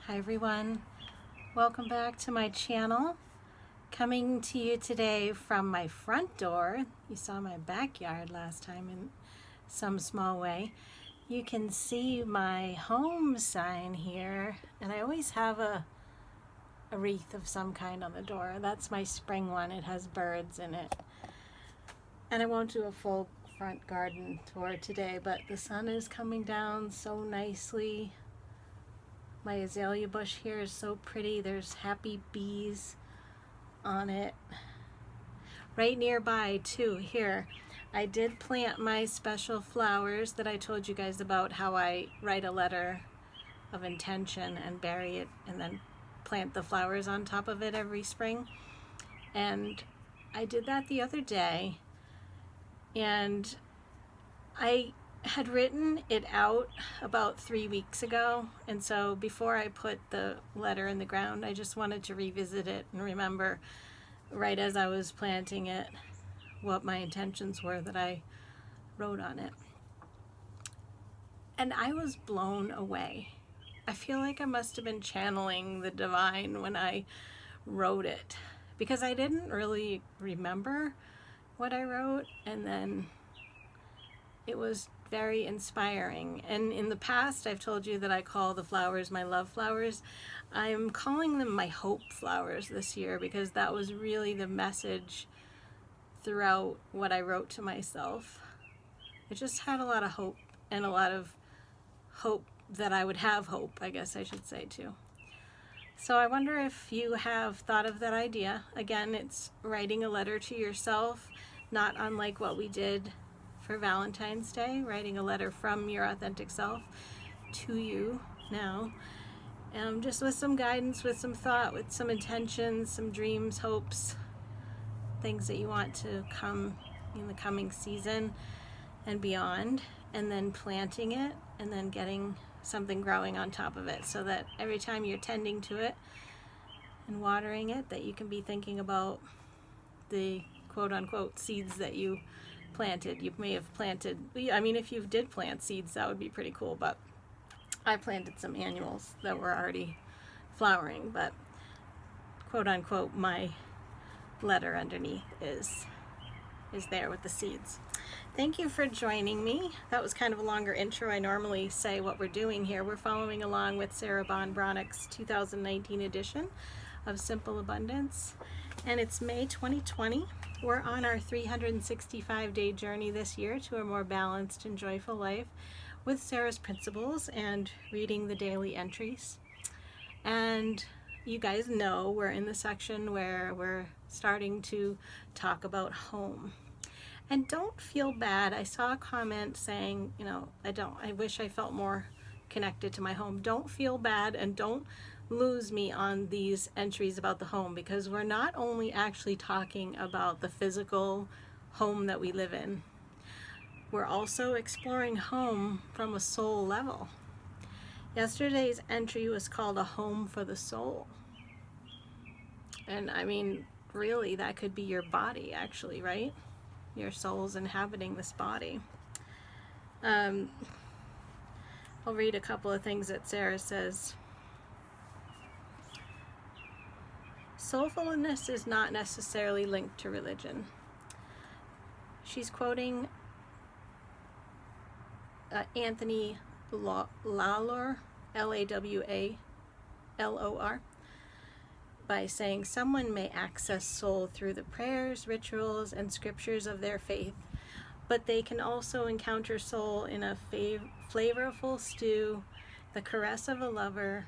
Hi everyone, welcome back to my channel. Coming to you today from my front door. You saw my backyard last time in some small way. You can see my home sign here, and I always have a wreath of some kind on the door. That's my spring one. It has birds in it. And I won't do a full front garden tour today, but the sun is coming down so nicely. My azalea bush here is so pretty. There's happy bees on it. Right nearby too, here, I did plant my special flowers that I told you guys about, how I write a letter of intention and bury it and then plant the flowers on top of it every spring. And I did that the other day, and I had written it out about 3 weeks ago, and so before I put the letter in the ground, I just wanted to revisit it and remember right as I was planting it what my intentions were that I wrote on it. And I was blown away. I feel like I must have been channeling the divine when I wrote it, because I didn't really remember what I wrote, and then it was very inspiring. And in the past, I've told you that I call the flowers my love flowers. I'm calling them my hope flowers this year, because that was really the message throughout what I wrote to myself. I just had a lot of hope, and a lot of hope that I would have hope, I guess I should say too. So I wonder if you have thought of that idea. Again, it's writing a letter to yourself, not unlike what we did for Valentine's Day, writing a letter from your authentic self to you now, just with some guidance, with some thought, with some intentions, some dreams, hopes, things that you want to come in the coming season and beyond, and then planting it and then getting something growing on top of it, so that every time you're tending to it and watering it, that you can be thinking about the quote-unquote seeds that you planted. You may have planted, I mean, if you did plant seeds, that would be pretty cool, but I planted some annuals that were already flowering, but quote-unquote my letter underneath is there with the seeds. Thank you for joining me. That was kind of a longer intro. I normally say what we're doing here. We're following along with Sarah Ban Breathnach's 2019 edition of Simple Abundance, and it's May 2020. We're on our 365-day journey this year to a more balanced and joyful life with Sarah's principles and reading the daily entries. And you guys know we're in the section where we're starting to talk about home. And don't feel bad. I saw a comment saying, I wish I felt more connected to my home. Don't feel bad, and don't lose me on these entries about the home, because we're not only actually talking about the physical home that we live in, we're also exploring home from a soul level. Yesterday's entry was called A Home for the Soul. And I mean, really, that could be your body, actually, right? Your soul's inhabiting this body. I'll read a couple of things that Sarah says. Soulfulness is not necessarily linked to religion. She's quoting Anthony Lawlor, Lawlor, by saying someone may access soul through the prayers, rituals, and scriptures of their faith, but they can also encounter soul in a flavorful stew, the caress of a lover,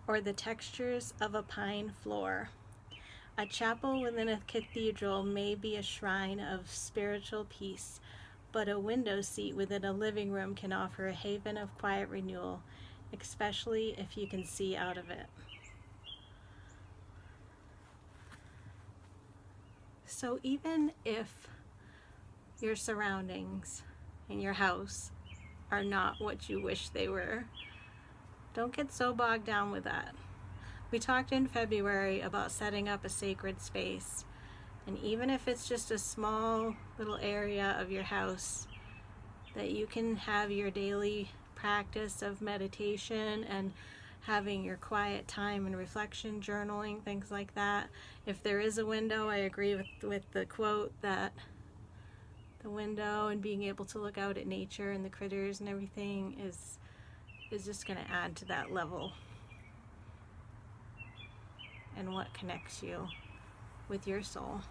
or the textures of a pine floor. A chapel within a cathedral may be a shrine of spiritual peace, but a window seat within a living room can offer a haven of quiet renewal, especially if you can see out of it. So even if your surroundings in your house are not what you wish they were, don't get so bogged down with that. We talked in February about setting up a sacred space, and even if it's just a small little area of your house, that you can have your daily practice of meditation and having your quiet time and reflection, journaling, things like that. If there is a window, I agree with the quote that the window and being able to look out at nature and the critters and everything is just going to add to that level. And what connects you with your soul?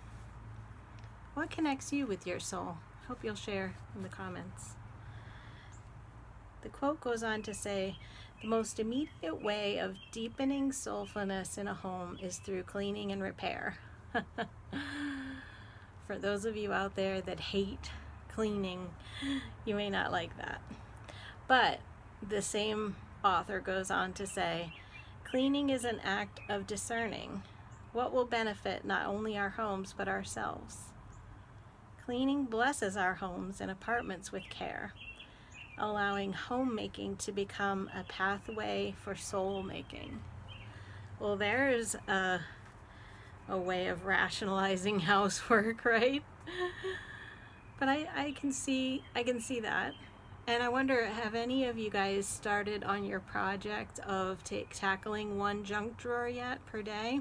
What connects you with your soul? Hope you'll share in the comments. The quote goes on to say, the most immediate way of deepening soulfulness in a home is through cleaning and repair. For those of you out there that hate cleaning, you may not like that. But the same author goes on to say, cleaning is an act of discerning what will benefit not only our homes but ourselves. Cleaning blesses our homes and apartments with care, allowing homemaking to become a pathway for soul making. Well, there's a way of rationalizing housework, right? But I can see that. And I wonder, have any of you guys started on your project of tackling one junk drawer yet per day?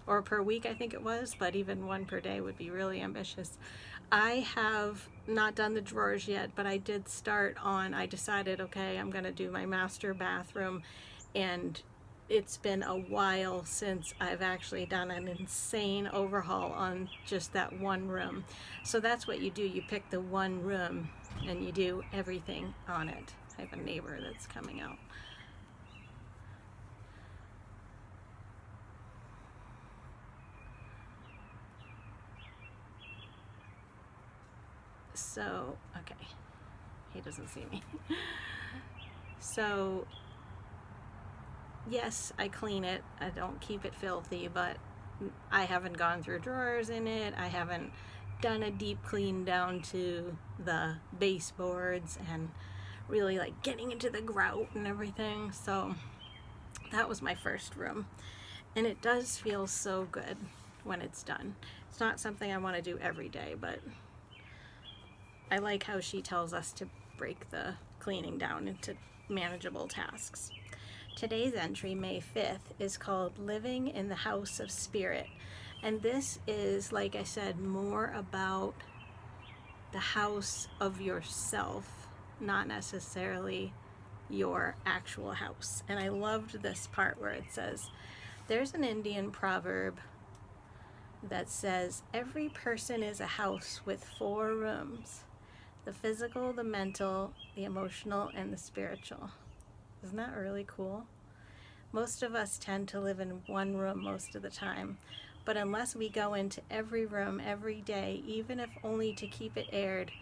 Or per week, I think it was, but even one per day would be really ambitious. I have not done the drawers yet, but I did start on, I decided, okay, I'm going to do my master bathroom, and it's been a while since I've actually done an insane overhaul on just that one room. So that's what you do. You pick the one room and you do everything on it. I have a neighbor that's coming out. So, okay, he doesn't see me. So, yes, I clean it. I don't keep it filthy, but I haven't gone through drawers in it. I haven't done a deep clean down to the baseboards and really like getting into the grout and everything. So that was my first room, and it does feel so good when it's done. It's not something I want to do every day, but I like how she tells us to break the cleaning down into manageable tasks. Today's entry, May 5th, is called Living in the House of Spirit. And this is, like I said, more about the house of yourself, not necessarily your actual house. And I loved this part where it says, there's an Indian proverb that says, every person is a house with 4 rooms. The physical, the mental, the emotional, and the spiritual. Isn't that really cool? Most of us tend to live in one room most of the time, but unless we go into every room every day, even if only to keep it aired,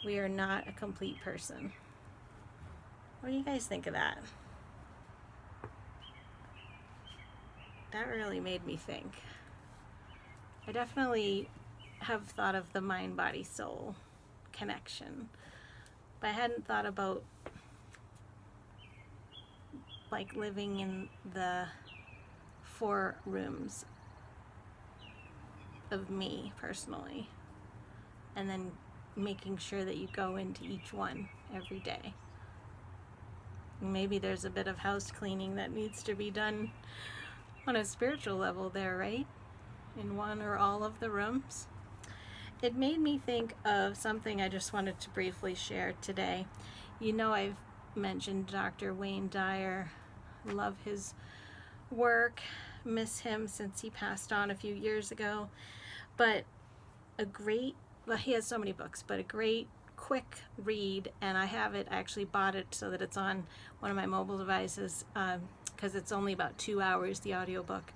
we are not a complete person. What do you guys think of that? That really made me think. I definitely have thought of the mind, body, soul connection, but I hadn't thought about like living in the 4 rooms of me personally, and then making sure that you go into each one every day. Maybe there's a bit of house cleaning that needs to be done on a spiritual level there, right? In one or all of the rooms. It made me think of something I just wanted to briefly share today. You know, I've mentioned Dr. Wayne Dyer. Love his work. Miss him since he passed on a few years ago. But he has so many books, but a great quick read, and I have it, I actually bought it so that it's on one of my mobile devices, because it's only about 2 hours, the audiobook.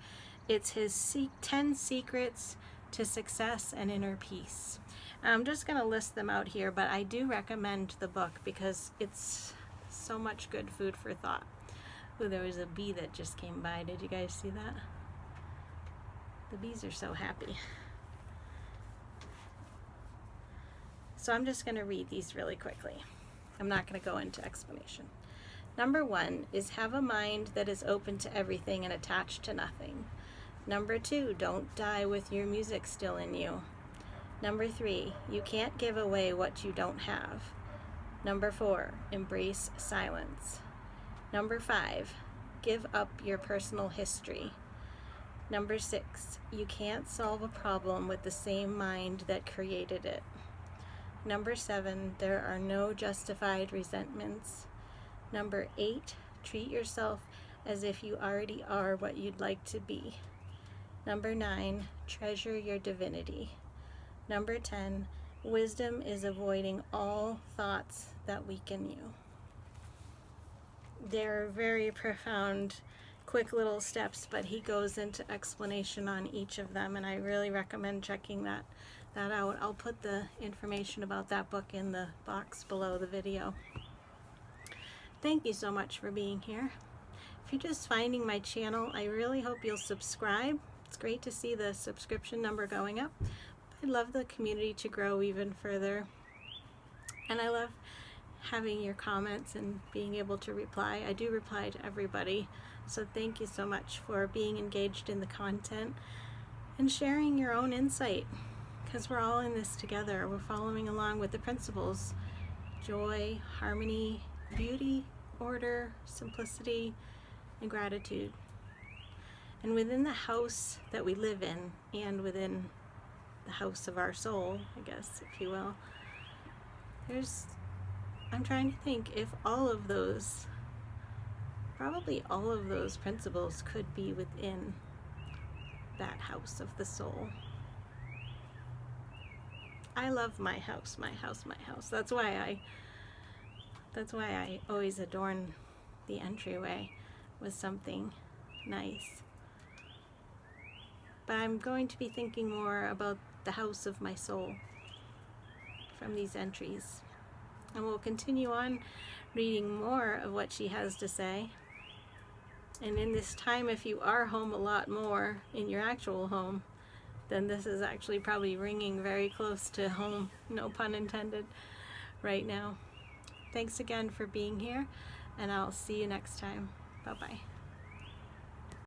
It's his 10 Secrets to Success and Inner Peace. I'm just going to list them out here, but I do recommend the book because it's so much good food for thought. Ooh, there was a bee that just came by. Did you guys see that? The bees are so happy. So I'm just going to read these really quickly. I'm not going to go into explanation. Number 1 is have a mind that is open to everything and attached to nothing. Number 2, don't die with your music still in you. Number 3, you can't give away what you don't have. Number 4, embrace silence. Number 5, give up your personal history. Number 6, you can't solve a problem with the same mind that created it. Number 7, there are no justified resentments. Number 8, treat yourself as if you already are what you'd like to be. Number 9, treasure your divinity. Number 10, wisdom is avoiding all thoughts that weaken you. They're very profound, quick little steps, but he goes into explanation on each of them, and I really recommend checking that out. I'll put the information about that book in the box below the video. Thank you so much for being here. If you're just finding my channel, I really hope you'll subscribe. It's great to see the subscription number going up. I'd love the community to grow even further. And I love having your comments and being able to reply. I do reply to everybody. So thank you so much for being engaged in the content and sharing your own insight, because we're all in this together. We're following along with the principles: joy, harmony, beauty, order, simplicity, and gratitude. And within the house that we live in, and within the house of our soul, I guess, if you will, I'm trying to think if probably all of those principles could be within that house of the soul. I love my house, my house, my house. That's why I always adorn the entryway with something nice. But I'm going to be thinking more about the house of my soul from these entries. And we'll continue on reading more of what she has to say. And in this time, if you are home a lot more in your actual home, then this is actually probably ringing very close to home, no pun intended, right now. Thanks again for being here, and I'll see you next time. Bye-bye.